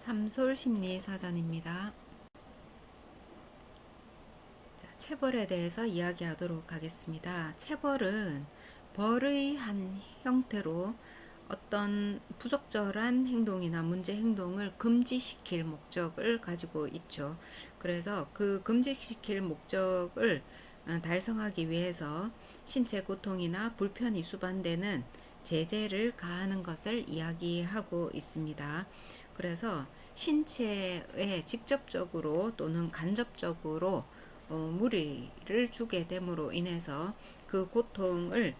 참솔 심리 사전입니다. 자, 체벌에 대해서 이야기하도록 하겠습니다. 체벌은 벌의 한 형태로 어떤 부적절한 행동이나 문제 행동을 금지시킬 목적을 가지고 있죠. 그래서 그 금지시킬 목적을 달성하기 위해서 신체 고통이나 불편이 수반되는 제재를 가하는 것을 이야기하고 있습니다. 그래서 신체에 직접적으로 또는 간접적으로 무리를 주게 됨으로 인해서 그 고통을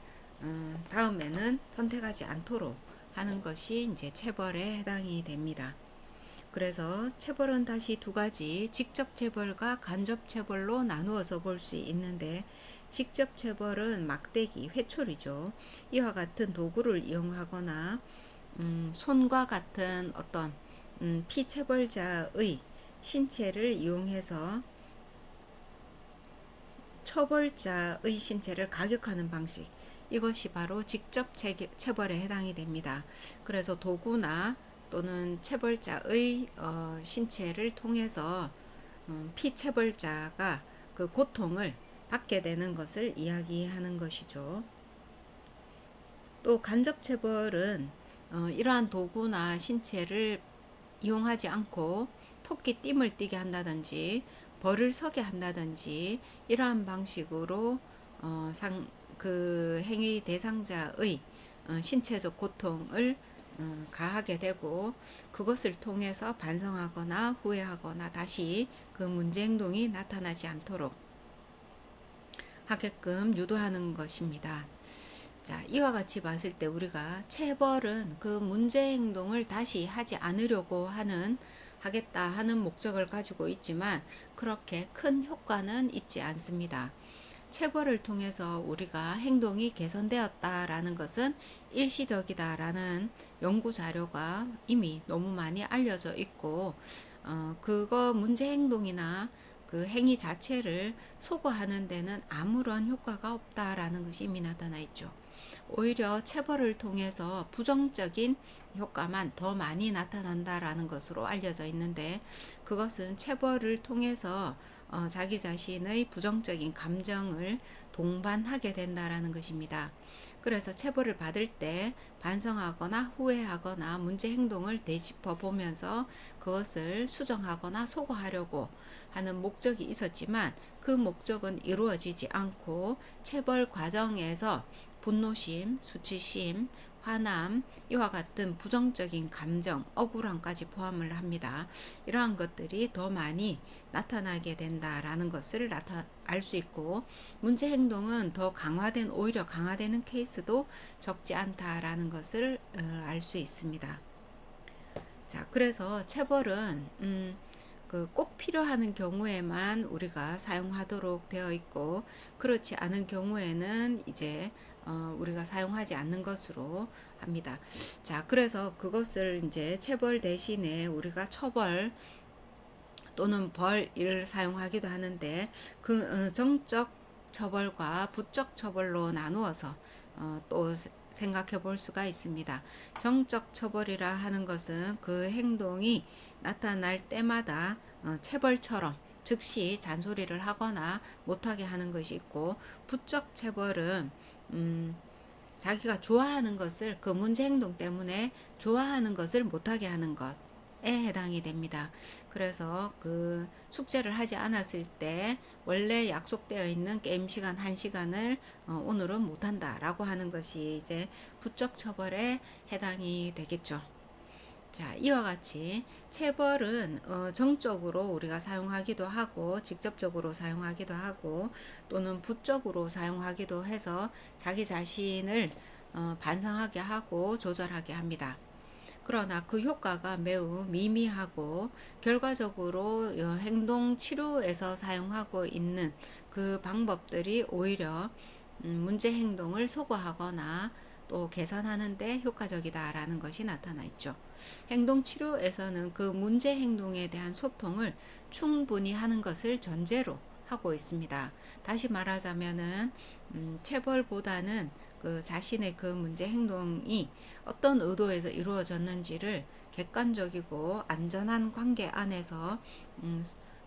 다음에는 선택하지 않도록 하는 것이 이제 체벌에 해당이 됩니다. 그래서 체벌은 다시 두 가지, 직접 체벌과 간접 체벌로 나누어서 볼 수 있는데, 직접 체벌은 막대기, 회초리죠. 이와 같은 도구를 이용하거나 손과 같은 어떤 피체벌자의 신체를 이용해서 처벌자의 신체를 가격하는 방식, 이것이 바로 직접 체벌에 해당이 됩니다. 그래서 도구나 또는 체벌자의 신체를 통해서 피체벌자가 그 고통을 받게 되는 것을 이야기하는 것이죠. 또 간접체벌은 이러한 도구나 신체를 이용하지 않고 토끼 띠을 띠게 한다든지 벌을 서게 한다든지 이러한 방식으로 그 행위 대상자의 신체적 고통을 가하게 되고, 그것을 통해서 반성하거나 후회하거나 다시 그 문제 행동이 나타나지 않도록 하게끔 유도하는 것입니다. 자, 이와 같이 봤을 때 우리가 체벌은 그 문제 행동을 다시 하지 않으려고 하겠다 하는 목적을 가지고 있지만 그렇게 큰 효과는 있지 않습니다. 체벌을 통해서 우리가 행동이 개선되었다라는 것은 일시적이다라는 연구 자료가 이미 너무 많이 알려져 있고, 그거 문제 행동이나 그 행위 자체를 소거하는 데는 아무런 효과가 없다라는 것이 이미 나타나 있죠. 오히려 체벌을 통해서 부정적인 효과만 더 많이 나타난다라는 것으로 알려져 있는데, 그것은 체벌을 통해서 자기 자신의 부정적인 감정을 동반하게 된다라는 것입니다. 그래서 체벌을 받을 때 반성하거나 후회하거나 문제 행동을 되짚어 보면서 그것을 수정하거나 소거하려고 하는 목적이 있었지만, 그 목적은 이루어지지 않고 체벌 과정에서 분노심, 수치심, 화남, 이와 같은 부정적인 감정, 억울함까지 포함을 합니다. 이러한 것들이 더 많이 나타나게 된다라는 것을 알 수 있고, 문제 행동은 더 오히려 강화되는 케이스도 적지 않다라는 것을 알 수 있습니다. 자, 그래서 체벌은 꼭 필요한 경우에만 우리가 사용하도록 되어 있고, 그렇지 않은 경우에는 이제 우리가 사용하지 않는 것으로 합니다. 자, 그래서 그것을 이제 체벌 대신에 우리가 처벌 또는 벌을 사용하기도 하는데, 그 정적 처벌과 부적 처벌로 나누어서 또 생각해 볼 수가 있습니다. 정적 처벌이라 하는 것은 그 행동이 나타날 때마다 체벌처럼 즉시 잔소리를 하거나 못하게 하는 것이 있고, 부적 체벌은 자기가 좋아하는 것을, 그 문제 행동 때문에 좋아하는 것을 못하게 하는 것에 해당이 됩니다. 그래서 그 숙제를 하지 않았을 때 원래 약속되어 있는 게임 시간 1시간을 오늘은 못한다 라고 하는 것이 이제 부적 처벌에 해당이 되겠죠. 자, 이와 같이 체벌은 정적으로 우리가 사용하기도 하고, 직접적으로 사용하기도 하고, 또는 부적으로 사용하기도 해서 자기 자신을 반성하게 하고 조절하게 합니다. 그러나 그 효과가 매우 미미하고, 결과적으로 행동 치료에서 사용하고 있는 그 방법들이 오히려 문제 행동을 소거하거나 또 개선하는 데 효과적이다라는 것이 나타나 있죠. 행동 치료에서는 그 문제 행동에 대한 소통을 충분히 하는 것을 전제로 하고 있습니다. 다시 말하자면은 체벌보다는 그 자신의 그 문제 행동이 어떤 의도에서 이루어졌는지를 객관적이고 안전한 관계 안에서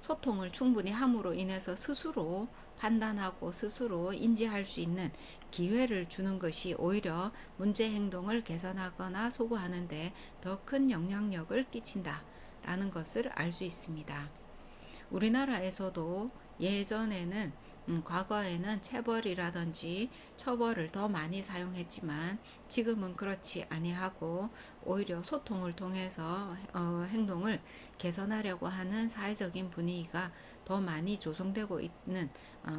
소통을 충분히 함으로 인해서 스스로 판단하고 스스로 인지할 수 있는 기회를 주는 것이 오히려 문제 행동을 개선하거나 소구하는데 더 큰 영향력을 끼친다라는 것을 알 수 있습니다. 우리나라에서도 예전에는 과거에는 체벌이라든지 처벌을 더 많이 사용했지만 지금은 그렇지 아니하고 오히려 소통을 통해서 행동을 개선하려고 하는 사회적인 분위기가 더 많이 조성되고 있는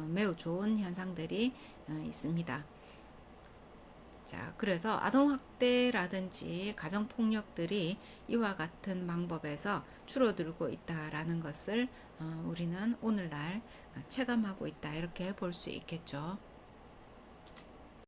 매우 좋은 현상들이 있습니다. 자, 그래서 아동학대라든지 가정폭력들이 이와 같은 방법에서 줄어들고 있다라는 것을 우리는 오늘날 체감하고 있다 이렇게 볼 수 있겠죠.